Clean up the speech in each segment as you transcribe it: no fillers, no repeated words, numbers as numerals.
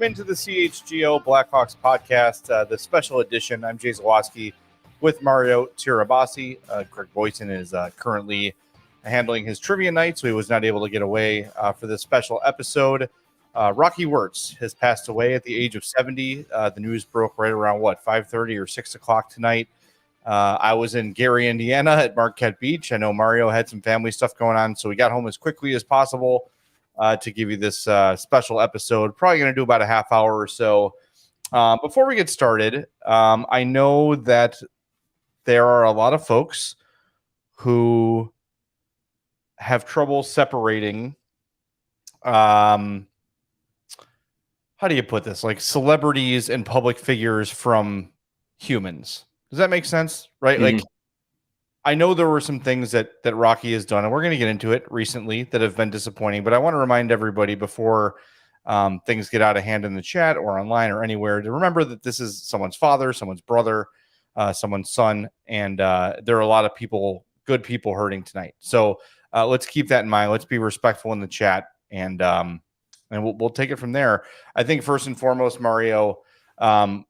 Welcome into the CHGO Blackhawks podcast, the special edition. I'm Jay Zawoski with Mario Tirabassi. Greg Boyson is currently handling his trivia night, so he was not able to get away for this special episode. Rocky Wirtz has passed away at the age of 70. The news broke right around, 5:30 or 6 o'clock tonight. I was in Gary, Indiana at Marquette Beach. I know Mario had some family stuff going on, so we got home as quickly as possible to give you this special episode. Probably going to do about a half hour or so. Before we get started, I know that there are a lot of folks who have trouble separating, how do you put this? Like celebrities and public figures from humans. Does that make sense? Right? Mm-hmm. Like, I know there were some things that Rocky has done, and we're going to get into it recently, that have been disappointing. But I want to remind everybody before things get out of hand in the chat or online or anywhere to remember that this is someone's father, someone's brother, someone's son, and there are a lot of people, good people, hurting tonight. So let's keep that in mind. Let's be respectful in the chat, and we'll take it from there. I think first and foremost, Mario, I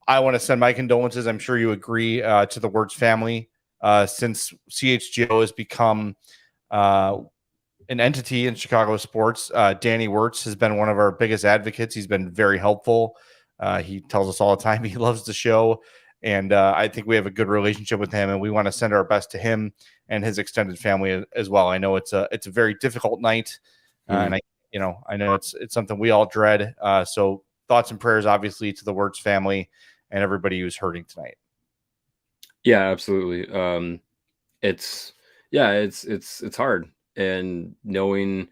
want to send my condolences. I'm sure you agree, to the Wertz family. Since CHGO has become an entity in Chicago sports, Danny Wertz has been one of our biggest advocates. He's been very helpful. He tells us all the time he loves the show, and I think we have a good relationship with him, and we want to send our best to him and his extended family as well. I know it's a very difficult night, and I know it's something we all dread. So thoughts and prayers, obviously, to the Wertz family and everybody who's hurting tonight. Yeah, absolutely. It's hard, and knowing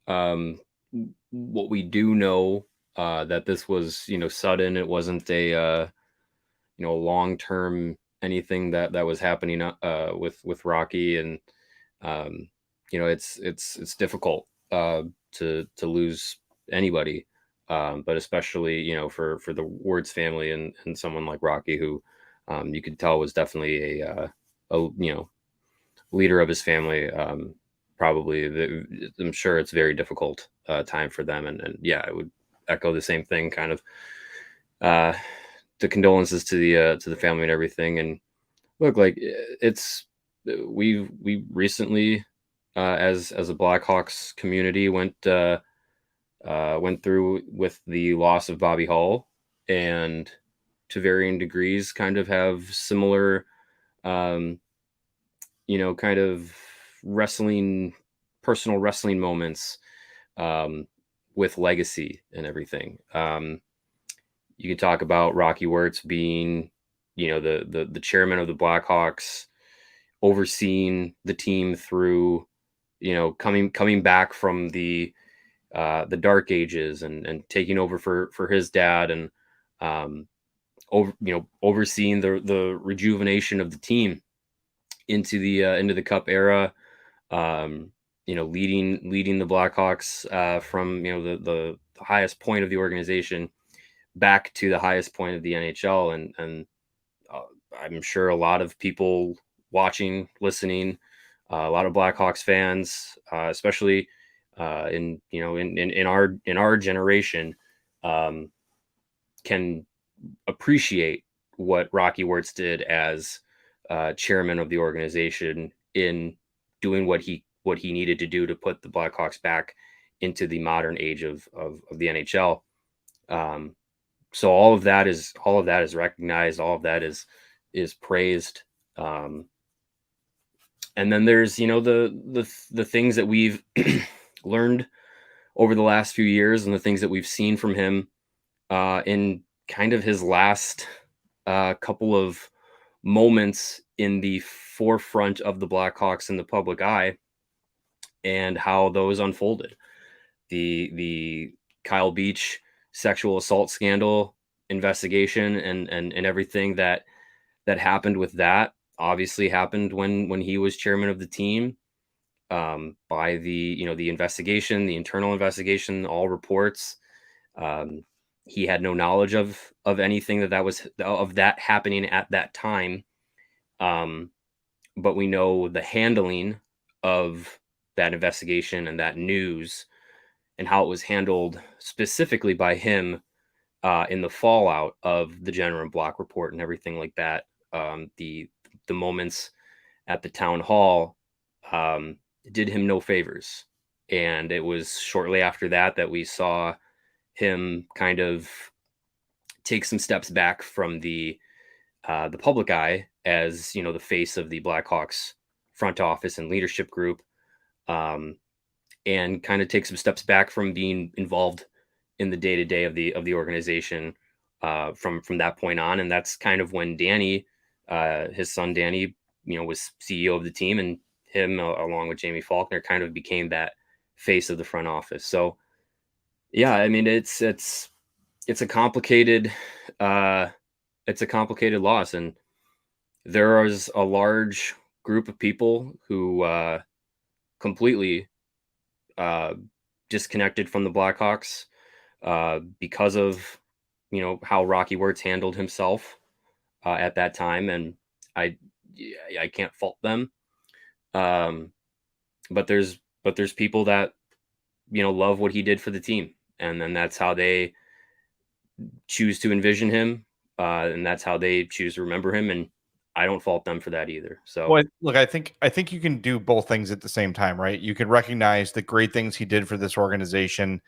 what we do know, that this was, sudden. It wasn't a long-term anything that was happening with Rocky, and it's difficult to lose anybody, but especially for the Wertz family and someone like Rocky, who you could tell was definitely a leader of his family. Probably, I'm sure it's very difficult time for them, and yeah, I would echo the same thing. Kind of the condolences to the family and everything. And look, like we recently, as a Blackhawks community, went through with the loss of Bobby Hull, and to varying degrees kind of have similar, kind of personal wrestling moments with legacy and everything. You could talk about Rocky Wirtz being, the chairman of the Blackhawks, overseeing the team through, coming back from the dark ages and taking over for his dad, and overseeing the rejuvenation of the team into the Cup era, leading the Blackhawks from the highest point of the organization back to the highest point of the NHL, and I'm sure a lot of people watching, listening, a lot of Blackhawks fans, especially in our generation, can appreciate what Rocky Wirtz did as chairman of the organization in doing what he needed to do to put the Blackhawks back into the modern age of the NHL. So all of that is recognized. All of that is praised. And then there's the things that we've learned over the last few years, and the things that we've seen from him in kind of his last couple of moments in the forefront of the Blackhawks in the public eye, and how those unfolded. The Kyle Beach sexual assault scandal investigation and everything that happened with that obviously happened when he was chairman of the team. By the investigation, the internal investigation, all reports, he had no knowledge of anything that happening at that time. But we know the handling of that investigation and that news and how it was handled specifically by him in the fallout of the Jenner and Block report and everything like that. The moments at the town hall did him no favors. And it was shortly after that that we saw him kind of take some steps back from the public eye as, you know, the face of the Blackhawks front office and leadership group, and kind of take some steps back from being involved in the day to day of the organization from that point on. And that's kind of when Danny, his son Danny, you know, was CEO of the team, and him along with Jamie Faulkner kind of became that face of the front office. So yeah, I mean, it's a complicated loss, and there is a large group of people who completely disconnected from the Blackhawks because of, you know, how Rocky Wirtz handled himself at that time, and I can't fault them. But there's people that, you know, love what he did for the team, and then that's how they choose to envision him, and that's how they choose to remember him, and I don't fault them for that either. So, Well, look, I think you can do both things at the same time, right? You can recognize the great things he did for this organization,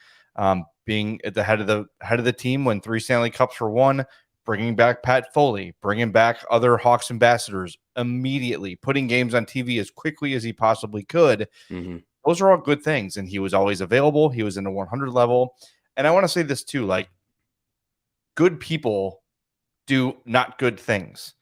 being at the head of the team when 3 Stanley Cups were won, bringing back Pat Foley, bringing back other Hawks ambassadors immediately, putting games on TV as quickly as he possibly could. mm-hmm. Those are all good things, and he was always available. He was in the 100 level, and I want to say this too: like, good people do not good things.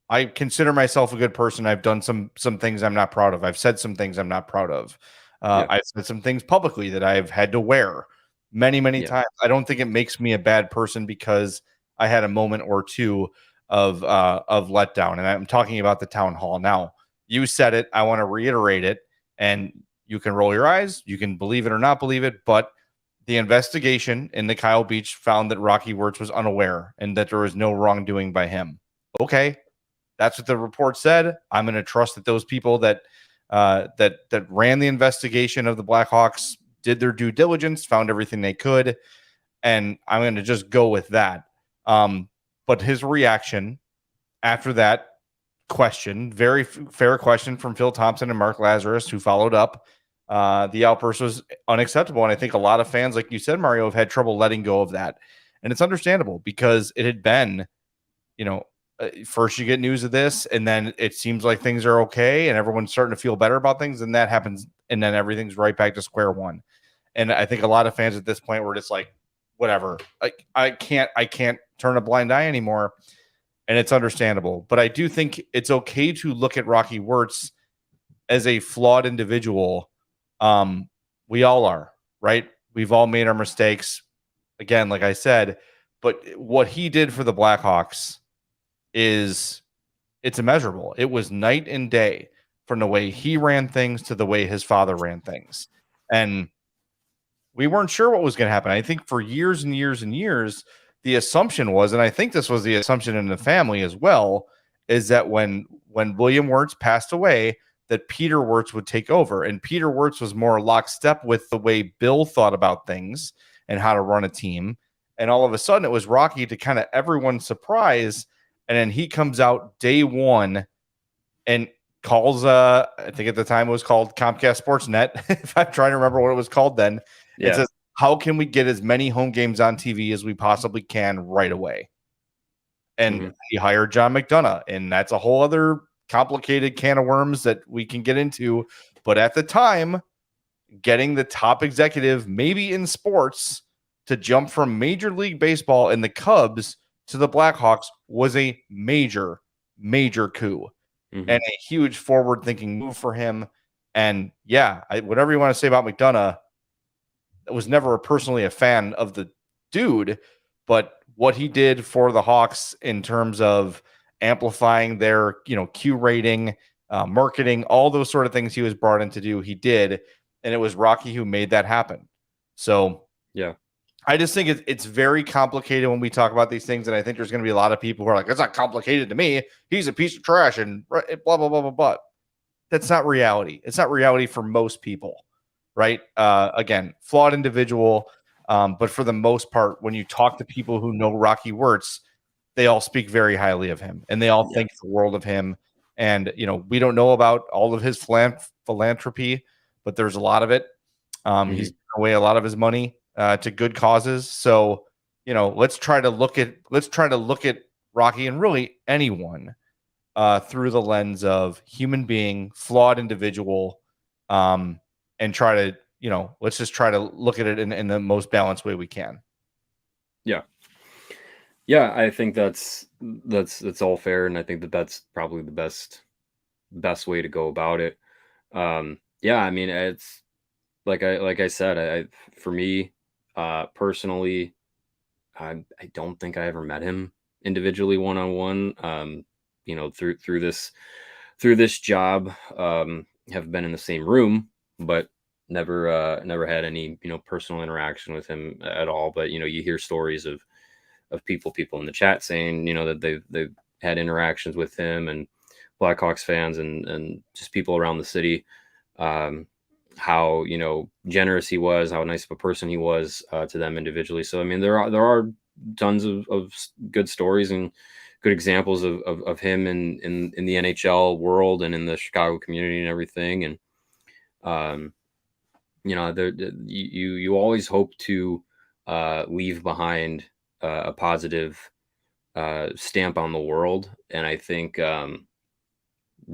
I consider myself a good person. I've done some things I'm not proud of. I've said some things I'm not proud of. I've said some things publicly that I've had to wear many times. I don't think it makes me a bad person because I had a moment or two of letdown. And I'm talking about the town hall. Now, you said it. I want to reiterate it. And you can roll your eyes. You can believe it or not believe it. But the investigation in the Kyle Beach found that Rocky Wirtz was unaware and that there was no wrongdoing by him. Okay. That's what the report said. I'm going to trust that those people that ran the investigation of the Blackhawks did their due diligence, found everything they could, and I'm going to just go with that. But his reaction after that question, very fair question from Phil Thompson and Mark Lazarus, who followed up, the outburst was unacceptable, and I think a lot of fans, like you said, Mario, have had trouble letting go of that, and it's understandable because it had been, you know, first you get news of this, and then it seems like things are okay, and everyone's starting to feel better about things, and that happens, and then everything's right back to square one. And I think a lot of fans at this point were just like, whatever, I can't turn a blind eye anymore, and it's understandable. But I do think it's okay to look at Rocky Wirtz as a flawed individual. We all are, right? We've all made our mistakes. Again, like I said, but what he did for the Blackhawks it's immeasurable. It was night and day from the way he ran things to the way his father ran things. And we weren't sure what was going to happen. I think for years and years and years, the assumption was, and I think this was the assumption in the family as well, is that when William Wertz passed away, that Peter Wertz would take over. And Peter Wertz was more lockstep with the way Bill thought about things and how to run a team. And all of a sudden, it was Rocky, to kind of everyone's surprise. And then he comes out day one and calls, I think at the time it was called Comcast Sportsnet, if I'm trying to remember what it was called then. Yeah. It says, how can we get as many home games on TV as we possibly can right away? And he hired John McDonough, and that's a whole other complicated can of worms that we can get into. But at the time, getting the top executive, maybe in sports, to jump from Major League Baseball and the Cubs to the Blackhawks was a major coup and a huge forward-thinking move for him. And yeah, whatever you want to say about McDonough, I was never personally a fan of the dude, but what he did for the Hawks in terms of amplifying their, Q rating, marketing, all those sort of things he was brought in to do, he did. And it was Rocky who made that happen. So yeah, I just think it's very complicated when we talk about these things. And I think there's going to be a lot of people who are like, it's not complicated to me. He's a piece of trash and blah, blah, blah, blah, blah. That's not reality. It's not reality for most people, right? Again, flawed individual. But for the most part, when you talk to people who know Rocky Wirtz, they all speak very highly of him, and they all think the world of him. And we don't know about all of his philanthropy, but there's a lot of it. He's given away a lot of his money to good causes. So let's try to look at Rocky and really anyone through the lens of human being, flawed individual, and try to let's just try to look at it in the most balanced way we can. Yeah, I think that's all fair, and I think that's probably the best way to go about it. Yeah, I mean, it's like I said, for me personally, I don't think I ever met him individually one on one. Through this job, have been in the same room, but never had any personal interaction with him at all. But you hear stories of people in the chat saying that they've had interactions with him and Blackhawks fans and just people around the city, how generous he was, how nice of a person he was to them individually. So I mean, there are tons of good stories and good examples of him in the NHL world and in the Chicago community and everything. And you always hope to leave behind a positive stamp on the world, and I think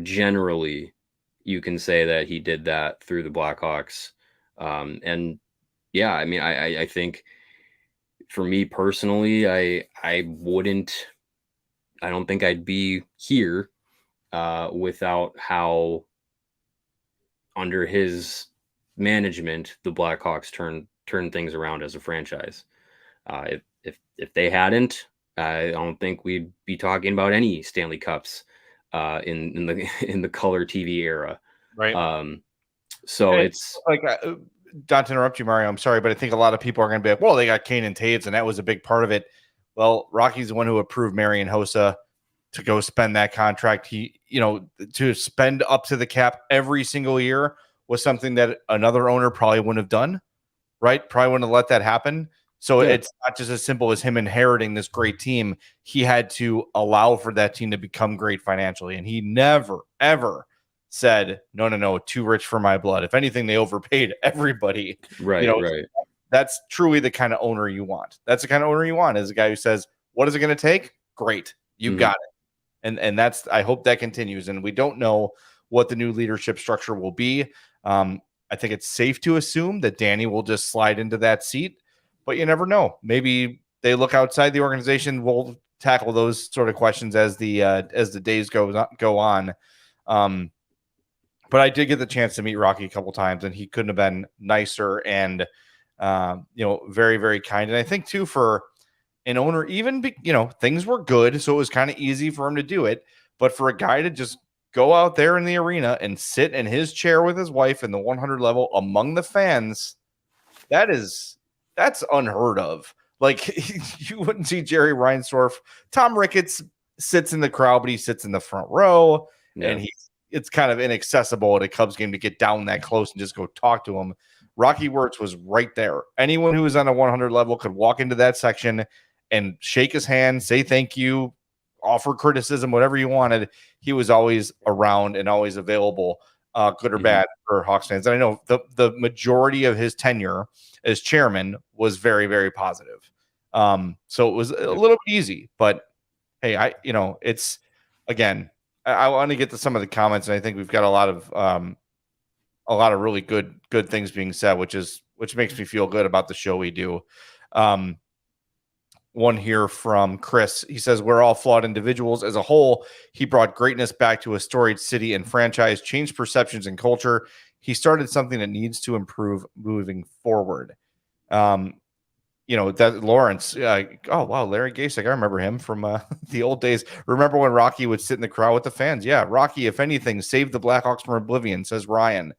generally you can say that he did that through the Blackhawks. And yeah, I mean, I think for me personally, I don't think I'd be here without how under his management the Blackhawks turn things around as a franchise. If they hadn't, I don't think we'd be talking about any Stanley Cups in the color TV era. Right. So and it's like, not to interrupt you, Mario, I'm sorry, but I think a lot of people are going to be like, well, they got Kane and Taves, and that was a big part of it. Well, Rocky's the one who approved Marian Hossa to go spend that contract. He, to spend up to the cap every single year was something that another owner probably wouldn't have done, right? Probably wouldn't have let that happen. So It's not just as simple as him inheriting this great team. He had to allow for that team to become great financially. And he never, ever said, no, too rich for my blood. If anything, they overpaid everybody. Right. That's truly the kind of owner you want. That's the kind of owner you want, is a guy who says, what is it going to take? Great. You got it. And that's, I hope that continues. And we don't know what the new leadership structure will be. I think it's safe to assume that Danny will just slide into that seat, but you never know. Maybe they look outside the organization. We'll tackle those sort of questions as the days go on. But I did get the chance to meet Rocky a couple times, and he couldn't have been nicer and very, very kind. And I think too, for an owner, even things were good, so it was kind of easy for him to do it. But for a guy to just go out there in the arena and sit in his chair with his wife in the 100 level among the fans, that's unheard of. Like, you wouldn't see Jerry Reinsdorf. Tom Ricketts sits in the crowd, but he sits in the front row, and it's kind of inaccessible at a Cubs game to get down that close and just go talk to him. Rocky Wirtz was right there. Anyone who was on a 100 level could walk into that section and shake his hand, say thank you, offer criticism, whatever you wanted. He was always around and always available, good or bad, for Hawks fans. And I know the majority of his tenure as chairman was very, very positive. So it was a little bit easy, but hey, it's, again, I want to get to some of the comments, and I think we've got a lot of really good things being said, which makes me feel good about the show we do. One here from Chris. He says, we're all flawed individuals. As a whole, he brought greatness back to a storied city and franchise, changed perceptions and culture. He started something that needs to improve moving forward. That Lawrence, oh, wow, Larry Gasek, I remember him from the old days. Remember when Rocky would sit in the crowd with the fans? Yeah, Rocky, if anything, saved the Blackhawks from oblivion, says Ryan.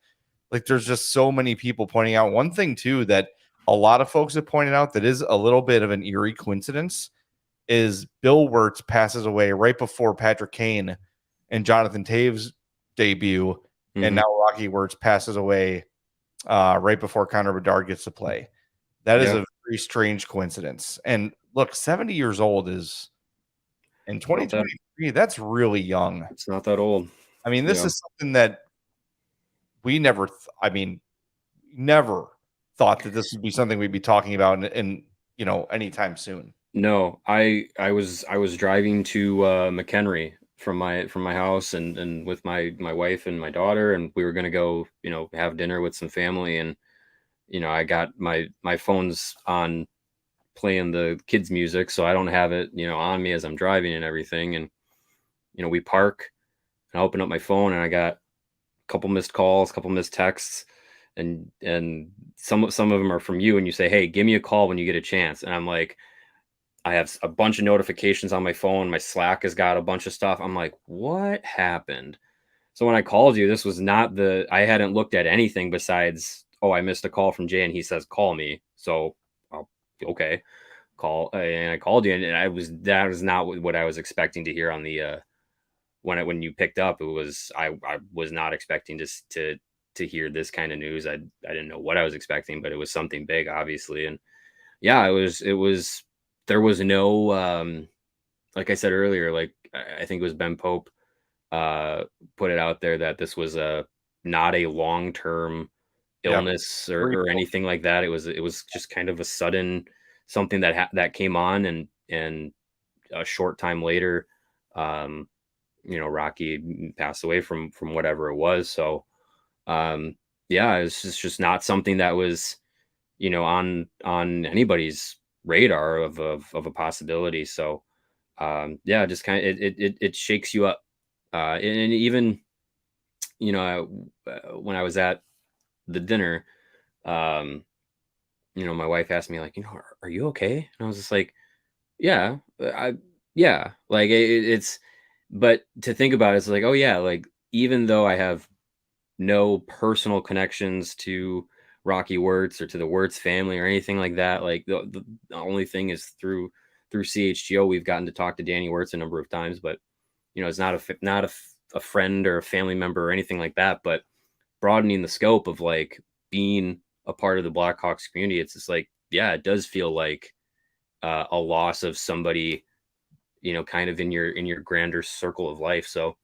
Like, there's just so many people pointing out. One thing, too, that a lot of folks have pointed out that is a little bit of an eerie coincidence is Bill Wertz passes away right before Patrick Kane and Jonathan Taves' debut, and now Rocky Wirtz passes away right before Connor Bedard gets to play. That is Yeah. a very strange coincidence. And look, 70 years old is in Not that 2023. That's really young. it's not that old. I mean, this Yeah. is something that we never. I mean, never thought that this would be something we'd be talking about in anytime soon. No, I was driving to McHenry from my house and with my wife and my daughter, and we were gonna go, have dinner with some family, and I got my phone's on playing the kids' music, so I don't have it, on me as I'm driving and everything. And we park, and I open up my phone, and I got a couple missed calls, couple missed texts, and some of them are from you, and you say, "Hey, give me a call when you get a chance." And I'm like, I have a bunch of notifications on my phone. My Slack has got a bunch of stuff. I'm like, what happened? So when I called you, this was not I hadn't looked at anything besides, oh, I missed a call from Jay and he says, call me. So, okay, call. And I called you, and that was not what I was expecting to hear on the, when you picked up. I was not expecting to hear this kind of news. I didn't know what I was expecting, but it was something big, obviously. And yeah, there was no, like I said earlier, like I think it was Ben Pope put it out there that this was not a long-term illness or anything like that. It was just kind of a sudden something that came on, and a short time later, Rocky passed away from whatever it was. So yeah, it's just not something that was, on anybody's radar of a possibility. So yeah, just kind of it shakes you up. And even, when I was at the dinner, my wife asked me, like, are you okay? And I was just like, yeah, yeah, like it's, but to think about it, it's like, oh yeah, like even though I have no personal connections to Rocky Wirtz or to the Wertz family or anything like that, like the only thing is through CHGO, we've gotten to talk to Danny Wertz a number of times, but it's not a friend or a family member or anything like that. But broadening the scope of like being a part of the Blackhawks community, it's just like, yeah, it does feel like a loss of somebody, kind of in your grander circle of life. So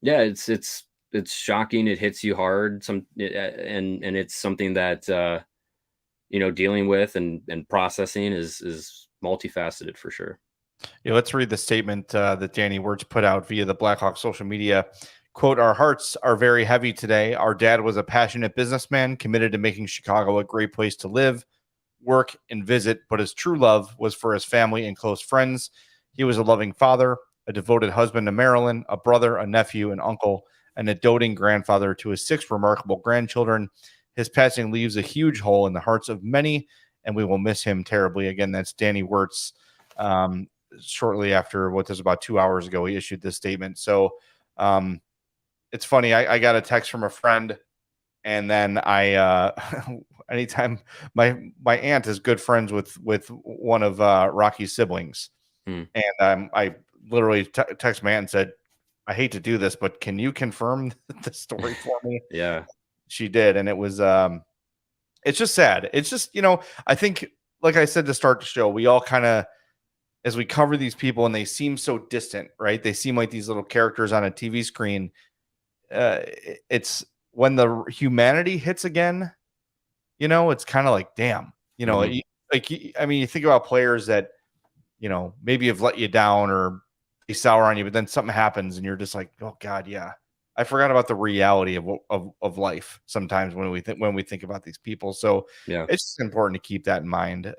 yeah, it's shocking. It hits you hard. And it's something that dealing with and processing is multifaceted for sure. Yeah, let's read the statement that Danny Wertz put out via the Blackhawks social media. Quote, our hearts are very heavy today. Our dad was a passionate businessman committed to making Chicago a great place to live, work, and visit, but his true love was for his family and close friends. He was a loving father, a devoted husband to Marilyn, a brother, a nephew, an uncle, and a doting grandfather to his 6 remarkable grandchildren. His passing leaves a huge hole in the hearts of many, and we will miss him terribly. Again, that's Danny Wertz. Shortly after what was about 2 hours ago, he issued this statement. So it's funny. I got a text from a friend, and then anytime my aunt is good friends with one of Rocky's siblings, and I literally text my aunt and said, I hate to do this, but can you confirm the story for me? Yeah. She did, and it was it's just sad. It's just, I think, like I said to start the show, we all kind of, as we cover these people and they seem so distant, right? They seem like these little characters on a TV screen. It's when the humanity hits again, it's kind of like, damn, I mean, you think about players that, maybe have let you down or they sour on you, but then something happens and you're just like, oh God, yeah. I forgot about the reality of life sometimes when we think about these people. So Yeah. it's just important to keep that in mind.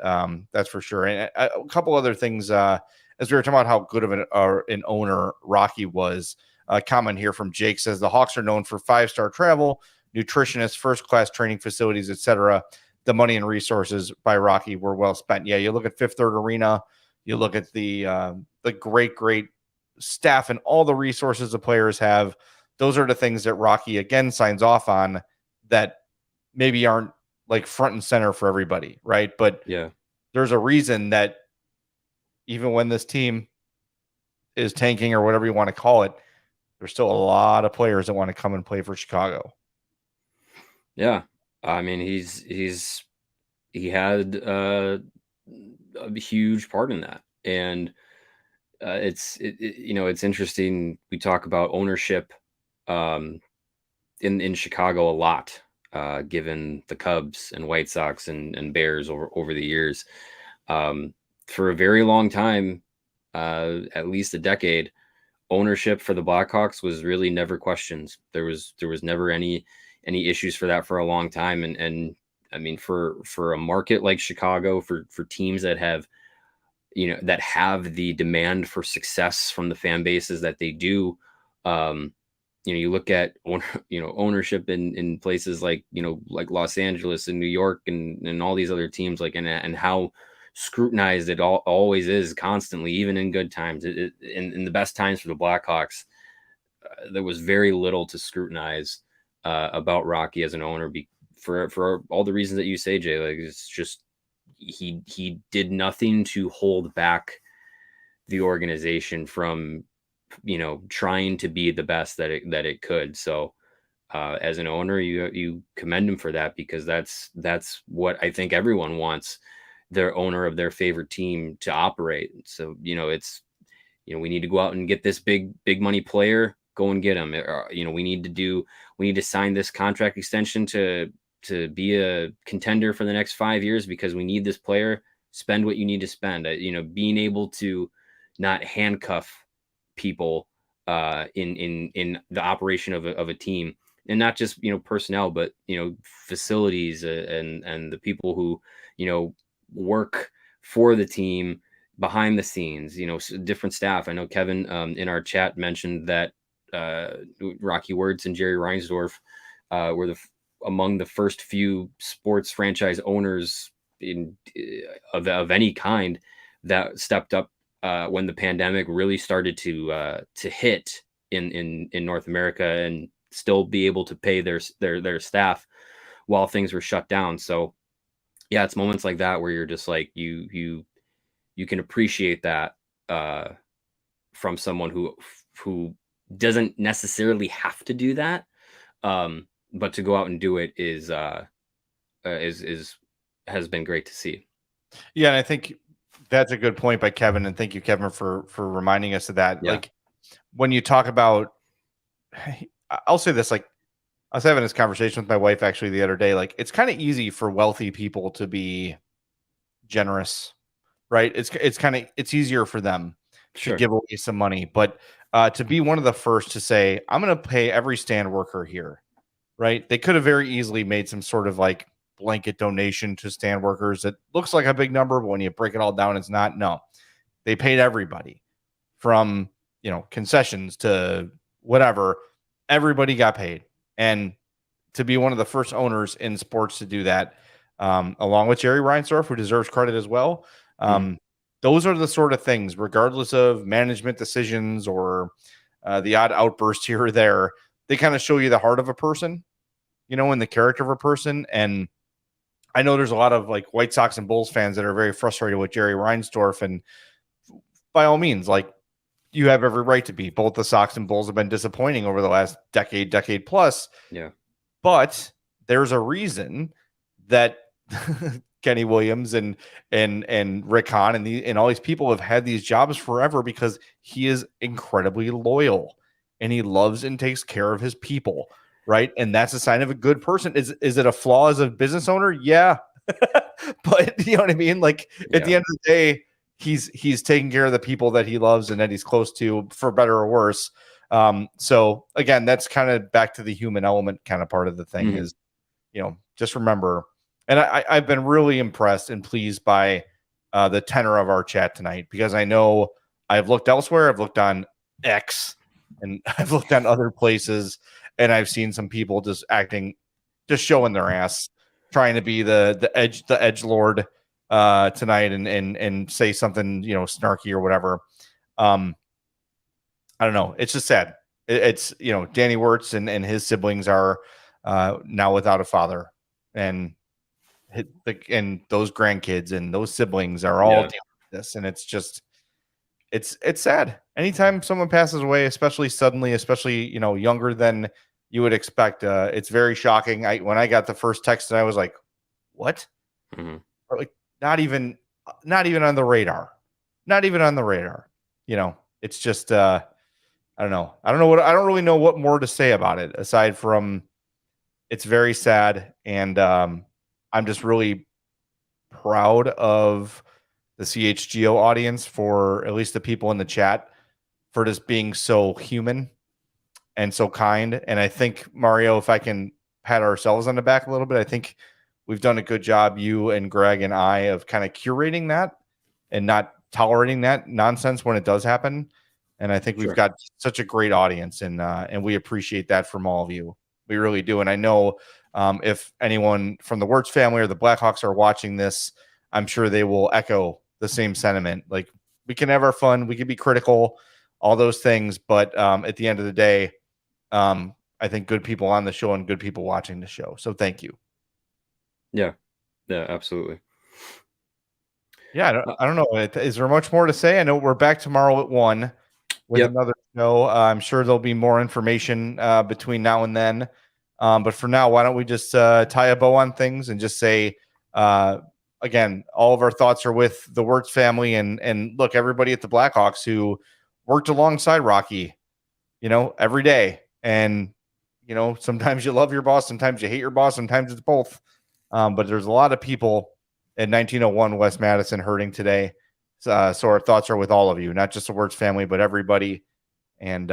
That's for sure. And a couple other things, as we were talking about how good of an owner Rocky was. A comment here from Jake says the Hawks are known for 5-star travel, nutritionists, first-class training facilities, etc. The money and resources by Rocky were well spent. Yeah, you look at Fifth Third Arena, you look at the great staff and all the resources the players have. Those are the things that Rocky again signs off on that maybe aren't like front and center for everybody, right? But yeah, there's a reason that even when this team is tanking or whatever you want to call it, there's still a lot of players that want to come and play for Chicago. Yeah. I mean, he had a huge part in that, and it's interesting. We talk about ownership um, in Chicago a lot, given the Cubs and White Sox and Bears over the years. Um, for a very long time, at least a decade, ownership for the Blackhawks was really never questioned. There was never any issues for that for a long time, and I mean, for a market like Chicago, for teams that have that have the demand for success from the fan bases that they do. um you look at ownership in places like like Los Angeles and New York and all these other teams, like, and how scrutinized it always is, constantly, even in good times. In the best times for the Blackhawks, there was very little to scrutinize about Rocky as an owner, for all the reasons that you say, Jay. Like, it's just he did nothing to hold back the organization from trying to be the best that it could. So as an owner, you commend him for that, because that's what I think everyone wants their owner of their favorite team to operate. So it's we need to go out and get this big money player, go and get him. We need to sign this contract extension to be a contender for the next 5 years, because we need this player. Spend what you need to spend. Being able to not handcuff people in the operation of a team, and not just personnel, but facilities, and the people who work for the team behind the scenes, different staff. I know Kevin in our chat mentioned that Rocky Wirtz and Jerry Reinsdorf were among the first few sports franchise owners of any kind that stepped up when the pandemic really started to hit in North America, and still be able to pay their staff while things were shut down. So yeah, it's moments like that where you're just like, you can appreciate that from someone who doesn't necessarily have to do that, but to go out and do it is has been great to see. Yeah, and I think that's a good point by Kevin, and thank you, Kevin, for reminding us of that. Yeah. Like, when you talk about, I'll say this, like, I was having this conversation with my wife actually the other day. Like, it's kind of easy for wealthy people to be generous, right? It's easier for them to Sure. give away some money, but to be one of the first to say, I'm going to pay every stand worker here, right? They could have very easily made some sort of like blanket donation to stand workers that looks like a big number, but when you break it all down, it's not. No, they paid everybody, from concessions to whatever. Everybody got paid, and to be one of the first owners in sports to do that, along with Jerry Reinsdorf, who deserves credit as well. Those are the sort of things, regardless of management decisions or the odd outburst here or there, they kind of show you the heart of a person, and the character of a person. And I know there's a lot of like White Sox and Bulls fans that are very frustrated with Jerry Reinsdorf, and by all means, like, you have every right to be. Both the Sox and Bulls have been disappointing over the last decade plus. Yeah. But there's a reason that Kenny Williams and Rick Hahn and all these people have had these jobs forever, because he is incredibly loyal and he loves and takes care of his people, right? And that's a sign of a good person. Is it a flaw as a business owner? Yeah. But you know what I mean? Like, at the end of the day, he's taking care of the people that he loves and that he's close to, for better or worse. So again, that's kind of back to the human element kind of part of the thing. Is, just remember, and I've been really impressed and pleased by the tenor of our chat tonight, because I know I've looked elsewhere. I've looked on X and I've looked on other places, and I've seen some people just showing their ass, trying to be the edge lord tonight and say something, snarky or whatever. I don't know. It's just sad. It's Danny Wertz and his siblings are now without a father, and those grandkids and those siblings are all dealing with this, and it's just it's sad. Anytime someone passes away, especially suddenly, especially younger than you would expect. It's very shocking. When I got the first text, I was like, what? Mm-hmm. Or like not even on the radar. Not even on the radar. You know, it's just I don't know. I don't really know what more to say about it aside from it's very sad, and I'm just really proud of the CHGO audience, for at least the people in the chat, for just being so human and so kind. And I think, Mario, if I can pat ourselves on the back a little bit, I think we've done a good job, you and Greg and I, of kind of curating that and not tolerating that nonsense when it does happen. And I think we've got such a great audience, and we appreciate that from all of you. We really do. And I know if anyone from the Wertz family or the Blackhawks are watching this, I'm sure they will echo the same sentiment. Like, we can have our fun, we can be critical, all those things, but at the end of the day, I think good people on the show and good people watching the show. So thank you. Yeah, absolutely. Yeah, I don't know. Is there much more to say? I know we're back tomorrow at 1 with another show. I'm sure there'll be more information between now and then. But for now, why don't we just tie a bow on things and just say, again, all of our thoughts are with the Wertz family, and look, everybody at the Blackhawks who worked alongside Rocky, every day. And, sometimes you love your boss, sometimes you hate your boss, sometimes it's both. But there's a lot of people at 1901 West Madison hurting today. So our thoughts are with all of you, not just the Wertz family, but everybody. And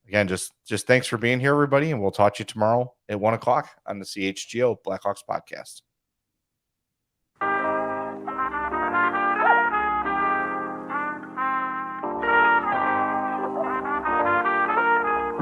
again, just thanks for being here, everybody. And we'll talk to you tomorrow at 1:00 on the CHGO Blackhawks podcast.